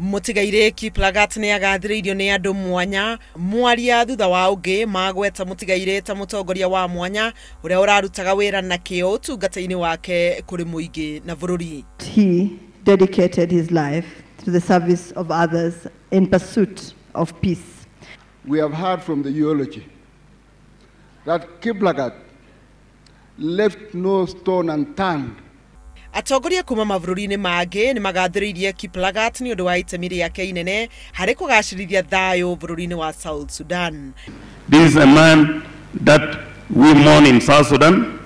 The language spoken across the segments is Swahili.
Mutigaire Kiplagat ni agathiriirio ni andu mwanya mwaria thutha wa ungi magweta Mutigaire ta mutongoria wa mwanya uria urarutaga wira na kio utungata-ini wake kuri muingi na bururi. He dedicated his life to the service of others in pursuit of peace. We have heard from the eulogy that Kiplagat left no stone unturned. Atongoria kuma mavururi-ini mangi ni magathiriirie Kiplagat ni undu wa itemi riake inene hari kugacirithia thayu vururi-ini wa South Sudan. This is a man that we mourn in South Sudan,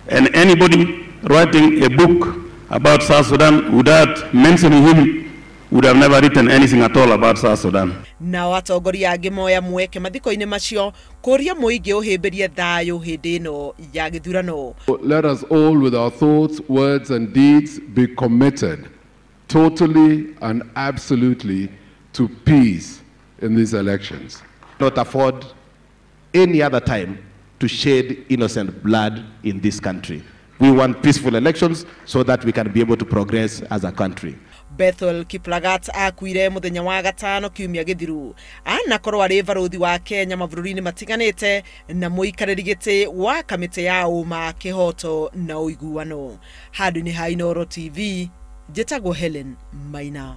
and anybody writing a book about South Sudan without mentioning him would have never written anything at all about South Sudan. Na atongoria angi moya mweke mathiko-ini macio kuria muingi uhimbirie thayu hindi ino ya githurano. Let us all with our thoughts, words and deeds be committed totally and absolutely to peace in these elections. Not afford any other time to shed innocent blood in this country. We want peaceful elections so that we can be able to progress as a country. Bethel Kiplagat akuire muthenya wa gatano kiumia githiru anakorwo ari baruthi wa Kenya mavururi-ini matiganite na muikariri giti wa kamiti ya uma kihoto na uiguano. Handu ni ha Inooro TV, njitagwo Helen Maina.